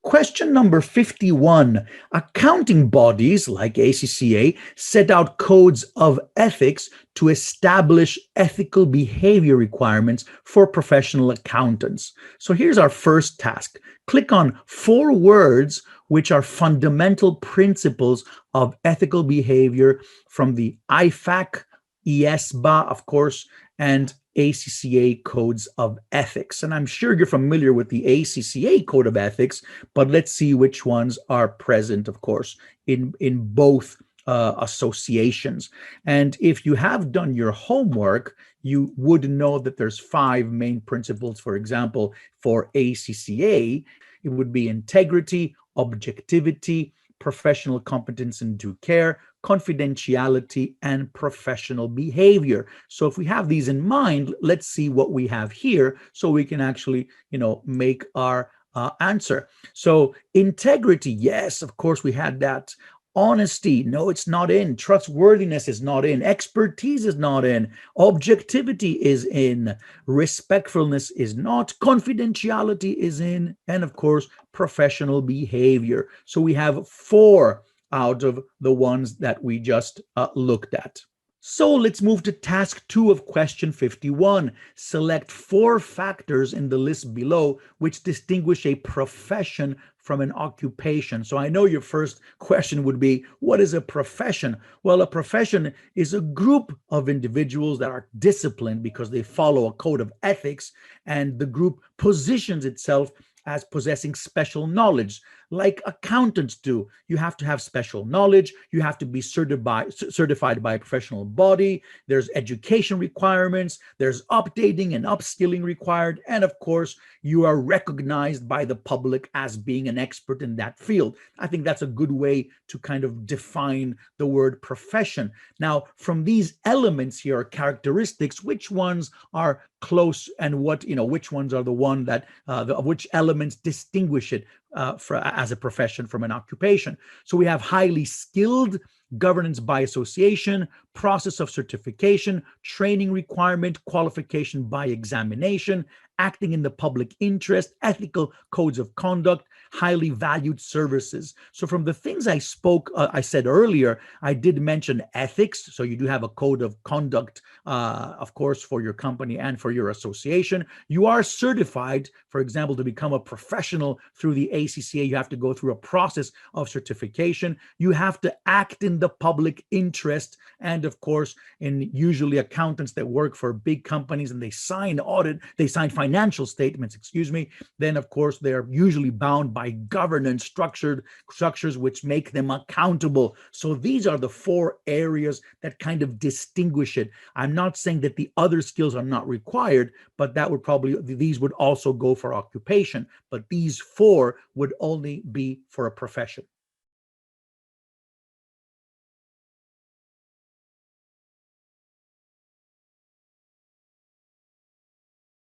Question number 51. Accounting bodies like ACCA set out codes of ethics to establish ethical behavior requirements for professional accountants. So here's our first task. Click on 4 words which are fundamental principles of ethical behavior from the IFAC, ESBA, of course, and ACCA codes of ethics. And I'm sure you're familiar with the ACCA code of ethics, but let's see which ones are present, of course, in both associations. And if you have done your homework, you would know that there's 5 main principles. For example, for ACCA, it would be integrity, objectivity, professional competence and due care, confidentiality, and professional behavior. So if we have these in mind, let's see what we have here so we can actually, make our answer. So integrity, yes, of course, we had that. Honesty, no, it's not in. Trustworthiness is not in. Expertise is not in. Objectivity is in. Respectfulness is not. Confidentiality is in. And of course, professional behavior. So we have 4 out of the ones that we just looked at. So let's move to task 2 of question 51. Select 4 factors in the list below which distinguish a profession from an occupation. So I know your first question would be, what is a profession? Well, a profession is a group of individuals that are disciplined because they follow a code of ethics, and the group positions itself as possessing special knowledge, like accountants do. You have to have special knowledge. You have to be certified by a professional body. There's education requirements. There's updating and upskilling required. And of course, you are recognized by the public as being an expert in that field. I think that's a good way to kind of define the word profession. Now, from these elements here, characteristics, which ones are close and which ones are the one that, which elements distinguish it as a profession from an occupation. So we have highly skilled, governance by association, process of certification, training requirement, qualification by examination, acting in the public interest, ethical codes of conduct, highly valued services. So from the things I said earlier, I did mention ethics. So you do have a code of conduct, of course, for your company and for your association. You are certified, for example, to become a professional through the ACCA. You have to go through a process of certification. You have to act in the public interest. And of course, in usually accountants that work for big companies and they sign financial statements, then of course they're usually bound by governance structures which make them accountable. So these are the 4 areas that kind of distinguish it. I'm not saying that the other skills are not required, but these would also go for occupation, but these 4 would only be for a profession.